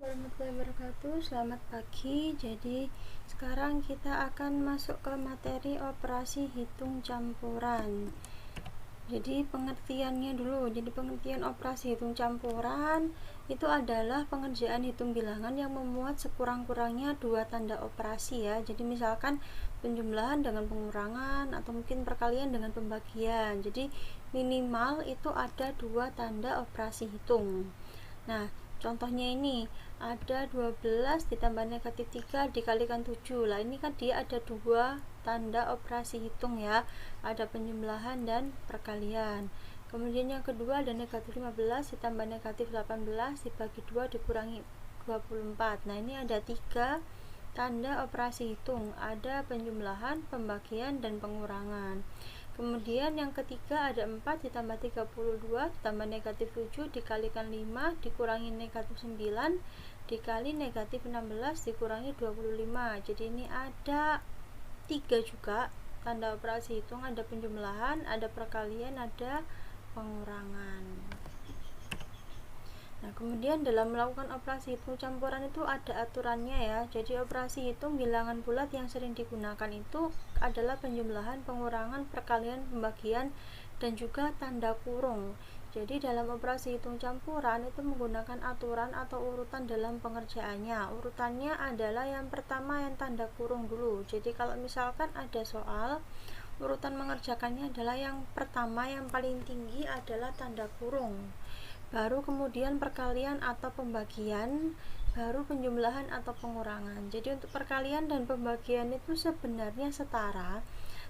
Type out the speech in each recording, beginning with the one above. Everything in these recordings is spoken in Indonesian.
warahmatullahi wabarakatuh. Selamat pagi. Jadi sekarang kita akan masuk ke materi operasi hitung campuran. Jadi pengertiannya dulu. Jadi pengertian operasi hitung campuran itu adalah pengerjaan hitung bilangan yang memuat sekurang-kurangnya dua tanda operasi ya. Jadi misalkan penjumlahan dengan pengurangan atau mungkin perkalian dengan pembagian. Jadi minimal itu ada dua tanda operasi hitung. Nah, contohnya ini ada 12 ditambah negatif 3 dikalikan 7. Lah ini kan dia ada dua tanda operasi hitung ya. Ada penjumlahan dan perkalian. Kemudian yang kedua ada negatif 15 ditambah negatif 18 dibagi 2 dikurangi 24. Nah, ini ada tiga tanda operasi hitung. Ada penjumlahan, pembagian, dan pengurangan. Kemudian yang ketiga ada 4 ditambah 32 ditambah negatif 7 dikalikan 5 dikurangi negatif 9 dikali negatif 16 dikurangi 25. Jadi ini ada tiga juga tanda operasi hitung, ada penjumlahan, ada perkalian, ada pengurangan. Nah, kemudian dalam melakukan operasi hitung campuran itu ada aturannya ya. Jadi operasi hitung bilangan bulat yang sering digunakan itu adalah penjumlahan, pengurangan, perkalian, pembagian, dan juga tanda kurung. Jadi dalam operasi hitung campuran itu menggunakan aturan atau urutan dalam pengerjaannya. Urutannya adalah yang pertama yang tanda kurung dulu. Jadi kalau misalkan ada soal, urutan mengerjakannya adalah yang pertama, yang paling tinggi adalah tanda kurung, baru kemudian perkalian atau pembagian, baru penjumlahan atau pengurangan. Jadi untuk perkalian dan pembagian itu sebenarnya setara,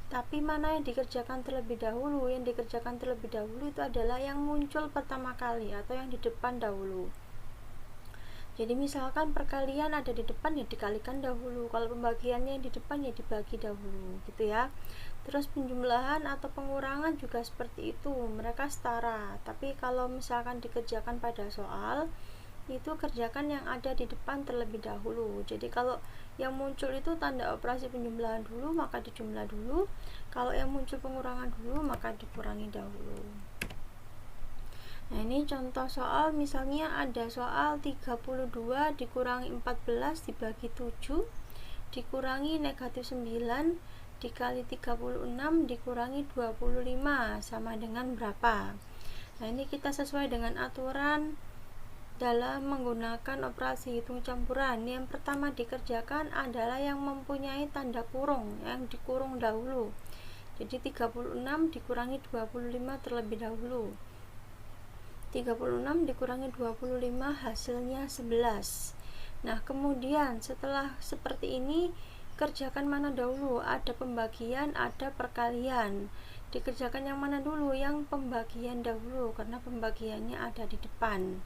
tapi mana yang dikerjakan terlebih dahulu? Yang dikerjakan terlebih dahulu itu adalah yang muncul pertama kali atau yang di depan dahulu. Jadi misalkan perkalian ada di depan ya dikalikan dahulu, kalau pembagiannya yang di depan ya dibagi dahulu gitu ya. Terus penjumlahan atau pengurangan juga seperti itu, mereka setara, tapi kalau misalkan dikerjakan pada soal itu kerjakan yang ada di depan terlebih dahulu. Jadi kalau yang muncul itu tanda operasi penjumlahan dulu maka dijumlah dulu, kalau yang muncul pengurangan dulu maka dikurangi dahulu. Nah, ini contoh soal, misalnya ada soal 32 dikurangi 14 dibagi 7 dikurangi negatif 9 dikali 36 dikurangi 25 sama dengan berapa. Nah, ini kita sesuai dengan aturan dalam menggunakan operasi hitung campuran. Yang pertama dikerjakan adalah yang mempunyai tanda kurung, yang dikurung dahulu. Jadi 36 dikurangi 25 terlebih dahulu. 36 dikurangi 25 hasilnya 11. Nah, kemudian setelah seperti ini kerjakan mana dahulu? Ada pembagian, ada perkalian. Dikerjakan yang mana dulu? Yang pembagian dahulu, karena pembagiannya ada di depan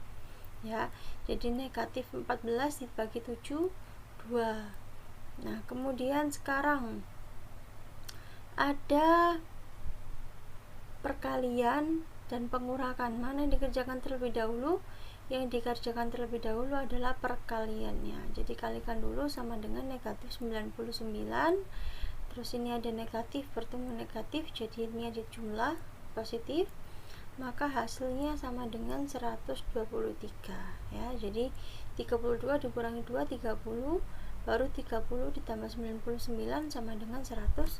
ya. Jadi negatif 14 dibagi 7 2. Nah, kemudian sekarang ada perkalian dan pengurangan. Mana yang dikerjakan terlebih dahulu? Yang dikerjakan terlebih dahulu adalah perkaliannya. Jadi kalikan dulu sama dengan negatif 99. Terus ini ada negatif bertemu negatif, jadi ini ada jumlah positif, maka hasilnya sama dengan 123 ya. Jadi 32 dikurangi 2 30, baru 30 ditambah 99 sama dengan 123.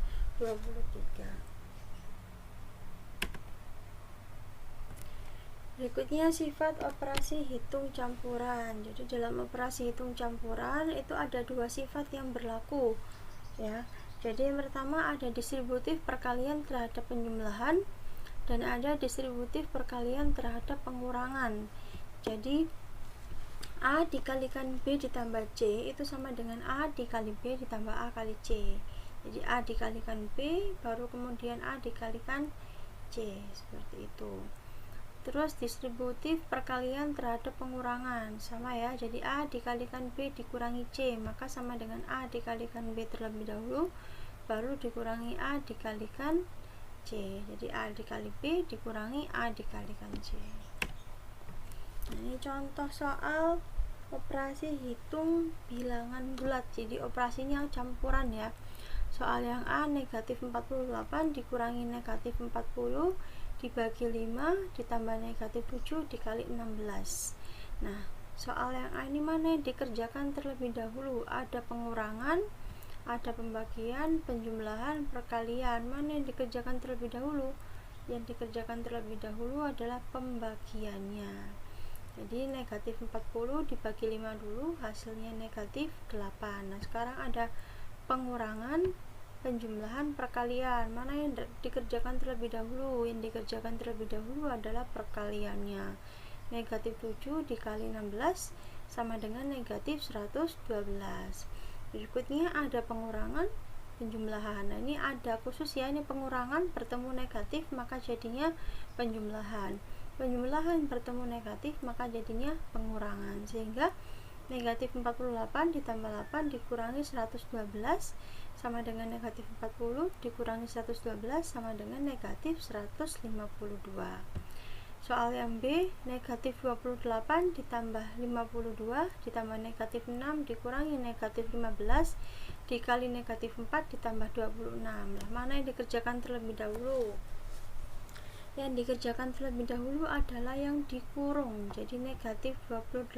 Berikutnya sifat operasi hitung campuran. Jadi dalam operasi hitung campuran itu ada dua sifat yang berlaku ya. Jadi yang pertama ada distributif perkalian terhadap penjumlahan dan ada distributif perkalian terhadap pengurangan. Jadi A dikalikan B ditambah C itu sama dengan A dikali B ditambah A kali C. Jadi A dikalikan B baru kemudian A dikalikan C, seperti itu. Terus distributif perkalian terhadap pengurangan sama ya. Jadi A dikalikan B dikurangi C, maka sama dengan A dikalikan B terlebih dahulu baru dikurangi A dikalikan C. Jadi A dikali B dikurangi A dikalikan C. Nah, ini contoh soal operasi hitung bilangan bulat. Jadi operasinya campuran ya. Soal yang A negatif 48 dikurangi negatif 40 dibagi 5 ditambah negatif 7 dikali 16. Nah, soal yang A ini mana yang dikerjakan terlebih dahulu? Ada pengurangan, ada pembagian, penjumlahan, perkalian. Mana yang dikerjakan terlebih dahulu? Yang dikerjakan terlebih dahulu adalah pembagiannya. Jadi negatif 40 dibagi 5 dulu, hasilnya negatif 8. Nah sekarang ada pengurangan, penjumlahan, perkalian. Mana yang dikerjakan terlebih dahulu? Yang dikerjakan terlebih dahulu adalah perkaliannya. Negatif 7 dikali 16 sama dengan negatif 112. Berikutnya ada pengurangan, penjumlahan. Nah ini ada khusus ya, ini pengurangan bertemu negatif maka jadinya penjumlahan, penjumlahan bertemu negatif maka jadinya pengurangan, sehingga negatif 48 ditambah 8 dikurangi 112 sama dengan negatif 40 dikurangi 112 sama dengan negatif 152. Soal yang B, negatif 28 ditambah 52 ditambah negatif 6 dikurangi negatif 15 dikali negatif 4 ditambah 26. Nah, mana yang dikerjakan terlebih dahulu? Yang dikerjakan terlebih dahulu adalah yang dikurung. Jadi negatif 28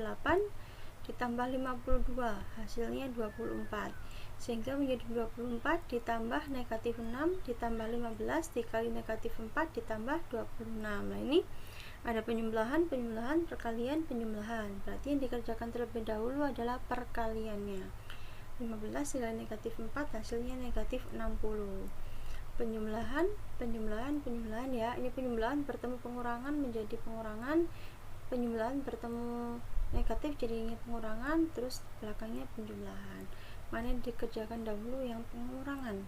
ditambah 52 hasilnya 24, sehingga menjadi 24 ditambah negatif 6 ditambah 15 dikali negatif 4 ditambah 26. Nah ini ada penjumlahan, penjumlahan, perkalian, penjumlahan. Berarti yang dikerjakan terlebih dahulu adalah perkaliannya. 15 dikali negatif 4 hasilnya negatif 60. Penjumlahan, penjumlahan, penjumlahan ya. Ini penjumlahan bertemu pengurangan menjadi pengurangan, penjumlahan bertemu negatif jadinya pengurangan, terus belakangnya penjumlahan. Mana yang dikerjakan dahulu? Yang pengurangan.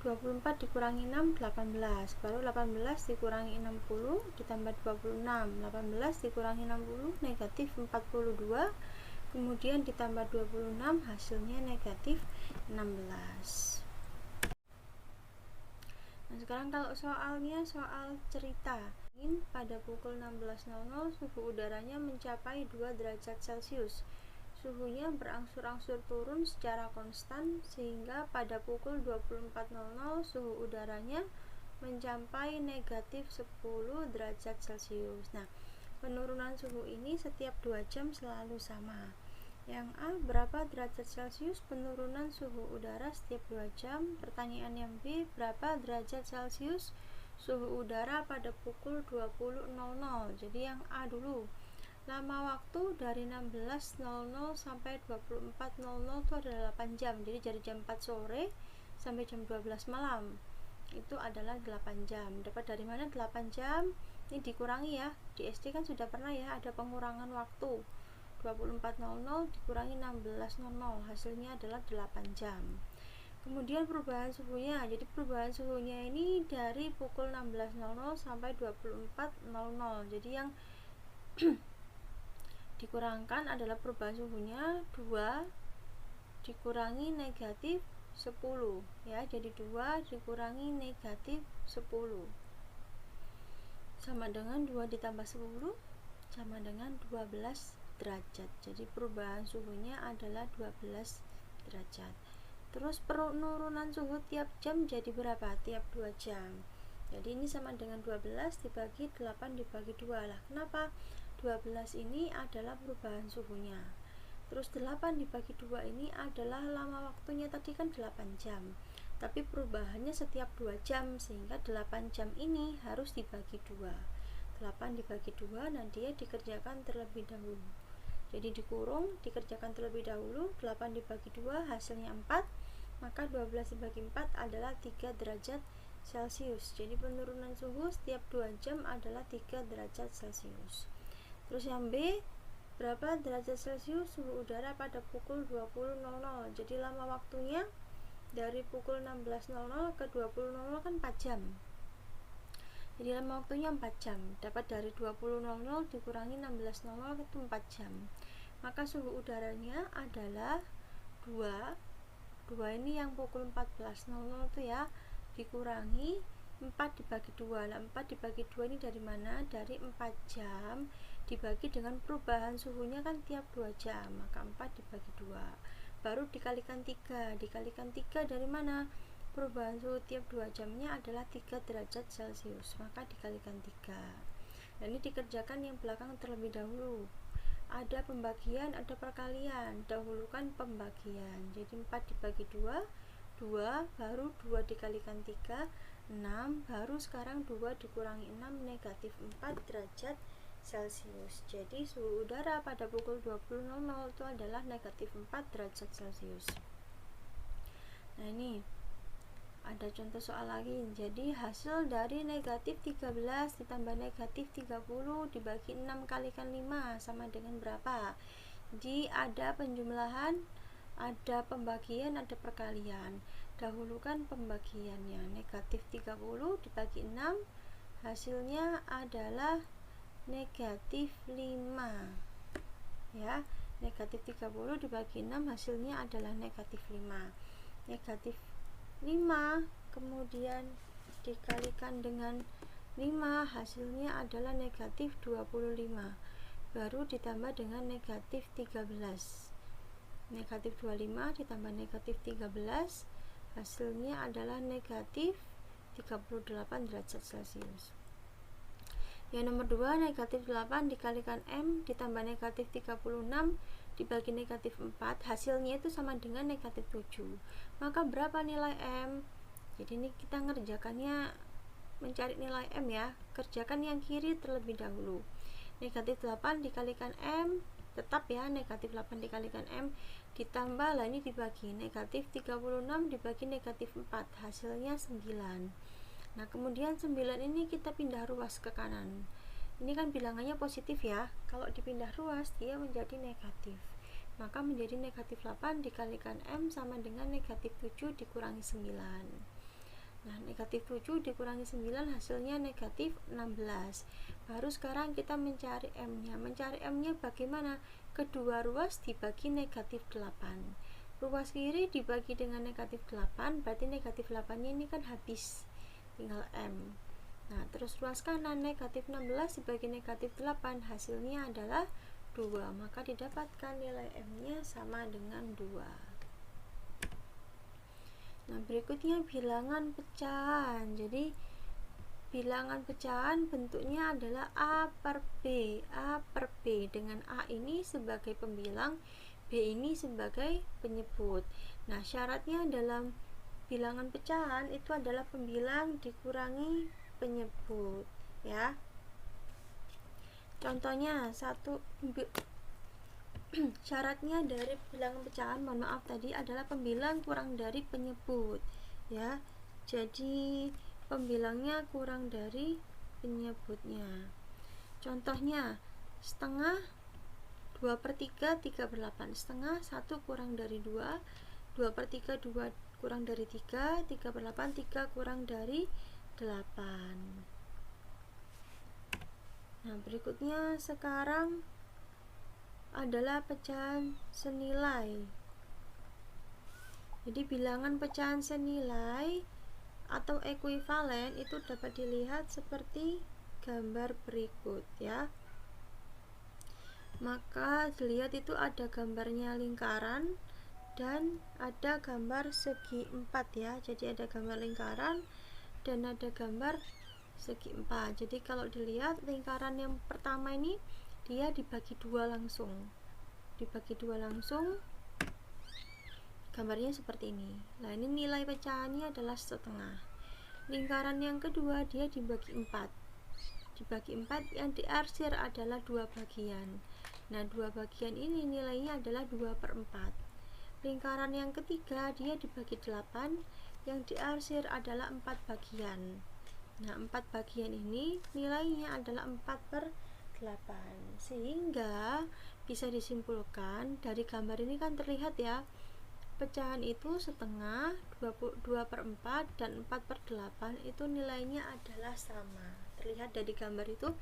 24 dikurangi 6 18, baru 18 dikurangi 60 ditambah 26, 18 dikurangi 60 negatif 42, kemudian ditambah 26 hasilnya negatif 16. Nah sekarang kalau soalnya soal cerita, pada pukul 16.00 suhu udaranya mencapai 2 derajat Celcius. Suhunya berangsur-angsur turun secara konstan sehingga pada pukul 24.00 suhu udaranya mencapai negatif 10 derajat Celcius. Nah, penurunan suhu ini setiap 2 jam selalu sama. Yang A, berapa derajat Celcius penurunan suhu udara setiap 2 jam? Pertanyaan yang B, berapa derajat Celcius suhu udara pada pukul 20.00? Jadi yang A dulu. Lama waktu dari 16.00 sampai 24.00 itu adalah 8 jam. Jadi dari jam 4 sore sampai jam 12 malam itu adalah 8 jam. Dapat dari mana 8 jam? Ini dikurangi ya. Di SD kan sudah pernah ya ada pengurangan waktu. 24.00 dikurangi 16.00 hasilnya adalah 8 jam. Kemudian perubahan suhunya. Jadi perubahan suhunya ini dari pukul 16.00 sampai 24.00. Jadi yang dikurangkan adalah perubahan suhunya 2 dikurangi negatif 10 ya, jadi 2 dikurangi negatif 10 sama dengan 2 ditambah 10 sama dengan 12 derajat. Jadi perubahan suhunya adalah 12 derajat. Terus penurunan suhu tiap jam jadi berapa? Tiap 2 jam. Jadi ini sama dengan 12 dibagi 8 dibagi 2 lah. Kenapa? 12 ini adalah perubahan suhunya, terus 8 dibagi 2 ini adalah lama waktunya, tadi kan 8 jam tapi perubahannya setiap 2 jam sehingga 8 jam ini harus dibagi 2. 8 dibagi 2 dan dia dikerjakan terlebih dahulu, jadi dikurung dikerjakan terlebih dahulu. 8 dibagi 2 hasilnya 4, maka 12 dibagi 4 adalah 3 derajat Celcius. Jadi penurunan suhu setiap 2 jam adalah 3 derajat Celcius. Terus yang B, berapa derajat Celcius suhu udara pada pukul 20.00? Jadi lama waktunya dari pukul 16.00 ke 20.00 kan 4 jam. Jadi lama waktunya 4 jam. Dapat dari 20.00 dikurangi 16.00 itu 4 jam. Maka suhu udaranya adalah 2. 2 ini yang pukul 14.00 itu ya, dikurangi 4 dibagi 2. Nah, 4 dibagi 2 ini dari mana? Dari 4 jam dibagi dengan perubahan suhunya kan tiap 2 jam, maka 4 dibagi 2 baru dikalikan 3. Dikalikan 3 dari mana? Perubahan suhu tiap 2 jamnya adalah 3 derajat Celcius, maka dikalikan 3. Dan ini dikerjakan yang belakang terlebih dahulu. ada pembagian, ada perkalian. Dahulukan pembagian. Jadi 4 dibagi 2, 2, baru 2 dikalikan 3, 6, baru sekarang 2 dikurangi 6, negatif 4 derajat Celcius. Jadi suhu udara pada pukul 20.00 itu adalah negatif 4 derajat Celcius. Nah, ini ada contoh soal lagi. Jadi hasil dari negatif 13 ditambah negatif 30 dibagi 6 kalikan 5 sama dengan berapa? Jadi ada penjumlahan, ada pembagian, ada perkalian. Dahulukan pembagiannya. Negatif 30 dibagi 6 hasilnya adalah negatif 5. Ya, negatif 30 dibagi 6 hasilnya adalah negatif 5. Negatif 5 kemudian dikalikan dengan 5 hasilnya adalah negatif 25, baru ditambah dengan negatif 13. Negatif 25 ditambah negatif 13 hasilnya adalah negatif 38 derajat Celcius. Yang nomor 2, negatif 8 dikalikan M ditambah negatif 36 dibagi negatif 4 hasilnya itu sama dengan negatif 7. Maka berapa nilai M? Jadi ini kita ngerjakannya mencari nilai M ya. Kerjakan yang kiri terlebih dahulu. Negatif 8 dikalikan M tetap ya, negatif 8 dikalikan M ditambah lah ini dibagi negatif 36 dibagi negatif 4 hasilnya 9. Nah, kemudian 9 ini kita pindah ruas ke kanan. Ini kan bilangannya positif ya. Kalau dipindah ruas dia menjadi negatif. Maka menjadi negatif 8 dikalikan M sama dengan negatif 7 dikurangi 9. Nah, negatif 7 dikurangi 9 hasilnya negatif 16. Baru sekarang kita mencari M-nya. Mencari M-nya bagaimana? Kedua ruas dibagi negatif 8. Ruas kiri dibagi dengan negatif 8, berarti negatif 8-nya ini kan habis. Tinggal M. Nah, terus ruas kanan negatif 16 dibagi negatif 8 hasilnya adalah 2. Maka didapatkan nilai M-nya sama dengan 2. Nah, berikutnya bilangan pecahan. Jadi bilangan pecahan bentuknya adalah A per B. A per B dengan A ini sebagai pembilang, B ini sebagai penyebut. Nah, syaratnya dalam bilangan pecahan itu adalah pembilang dikurangi penyebut ya. Contohnya syaratnya dari bilangan pecahan, mohon maaf tadi, adalah pembilang kurang dari penyebut ya. Jadi pembilangnya kurang dari penyebutnya. Contohnya setengah 2/3 3/8, setengah 1 kurang dari 2, 2/3 2 kurang dari 3, 3/8 3 kurang dari 8. Nah, berikutnya sekarang adalah pecahan senilai. Jadi bilangan pecahan senilai atau ekuivalen itu dapat dilihat seperti gambar berikut ya. Maka dilihat itu ada gambarnya lingkaran dan ada gambar segi 4 ya. Jadi ada gambar lingkaran dan ada gambar segi 4. Jadi kalau dilihat lingkaran yang pertama ini dia dibagi 2 langsung. Dibagi 2 langsung. Gambarnya seperti ini. Nah, ini nilai pecahannya adalah setengah. Lingkaran yang kedua dia dibagi 4. Dibagi 4 yang diarsir adalah 2 bagian. Nah, 2 bagian ini nilainya adalah 2/4. Lingkaran yang ketiga dia dibagi 8, yang diarsir adalah 4 bagian. Nah, 4 bagian ini nilainya adalah 4/8. Sehingga bisa disimpulkan dari gambar ini kan terlihat ya, pecahan itu setengah, 2/4 dan 4/8 itu nilainya adalah sama. Terlihat dari gambar itu.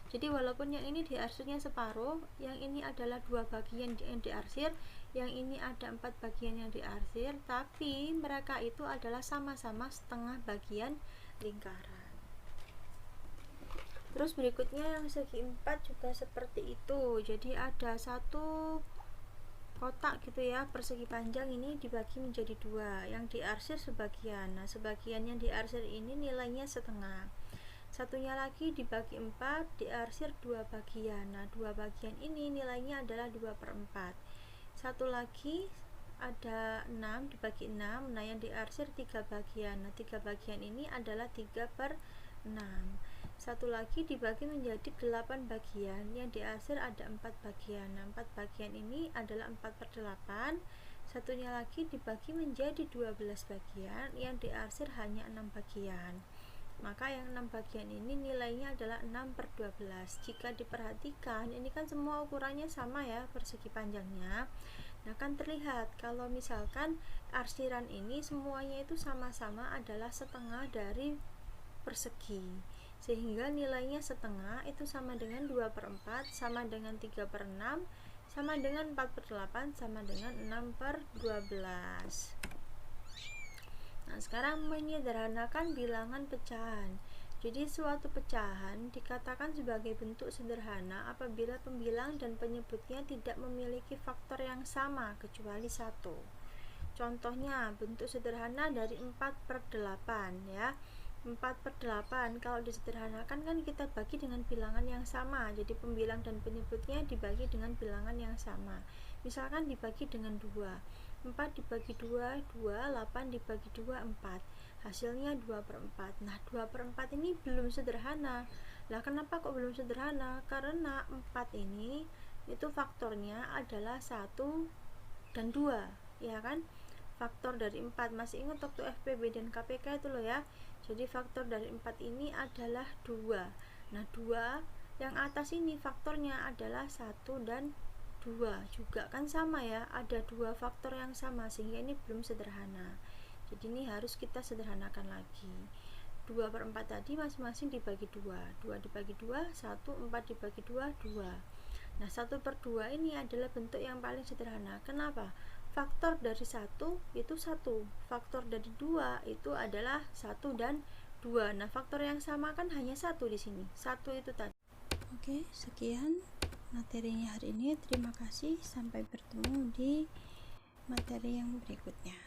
Jadi walaupun yang ini diarsirnya separuh, yang ini adalah 2 bagian yang diarsir, yang ini ada 4 bagian yang diarsir, tapi mereka itu adalah sama-sama setengah bagian lingkaran. Terus berikutnya yang segi 4 juga seperti itu. Jadi ada satu kotak gitu ya, persegi panjang ini dibagi menjadi 2, yang diarsir sebagian. Nah, sebagian yang diarsir ini nilainya setengah. satunya lagi dibagi 4 diarsir 2 bagian. Nah 2 bagian ini nilainya adalah 2/4. Satu lagi ada 6 dibagi 6, nah yang diarsir 3 bagian. Nah 3 bagian ini adalah 3/6. Satu lagi dibagi menjadi 8 bagian, yang diarsir ada 4 bagian. Nah 4 bagian ini adalah 4/8. Satunya lagi dibagi menjadi 12 bagian, yang diarsir hanya 6 bagian. Maka yang 6 bagian ini nilainya adalah 6/12. Jika diperhatikan, ini kan semua ukurannya sama ya, persegi panjangnya. Nah kan terlihat kalau misalkan arsiran ini semuanya itu sama-sama adalah setengah dari persegi, sehingga nilainya setengah itu sama dengan 2/4, sama dengan 3/6, sama dengan 4/8, sama dengan 6/12. Nah sekarang menyederhanakan bilangan pecahan. Jadi suatu pecahan dikatakan sebagai bentuk sederhana apabila pembilang dan penyebutnya tidak memiliki faktor yang sama kecuali satu. Contohnya bentuk sederhana dari 4/8 ya. 4/8 kalau disederhanakan kan kita bagi dengan bilangan yang sama, jadi pembilang dan penyebutnya dibagi dengan bilangan yang sama. Misalkan dibagi dengan 2, 4 dibagi 2, 2, 8 dibagi 2, 4, hasilnya 2/4. Nah 2/4 ini belum sederhana. Lah kenapa kok belum sederhana? Karena 4 ini itu faktornya adalah 1 dan 2, ya kan? Faktor dari 4, masih ingat waktu FPB dan KPK itu loh ya. Jadi faktor dari 4 ini adalah 2. Nah 2 yang atas ini faktornya adalah 1 dan 2 juga kan sama ya, ada 2 faktor yang sama, sehingga ini belum sederhana. Jadi ini harus kita sederhanakan lagi. 2/4 tadi masing-masing dibagi 2, 2 dibagi 2, 1, 4 dibagi 2, 2. Nah 1/2 ini adalah bentuk yang paling sederhana. Kenapa? Faktor dari 1 itu 1, faktor dari 2 itu adalah 1 dan 2. Nah faktor yang sama kan hanya 1 di sini, 1 itu tadi. Oke, sekian materinya hari ini. Terima kasih, sampai bertemu di materi yang berikutnya.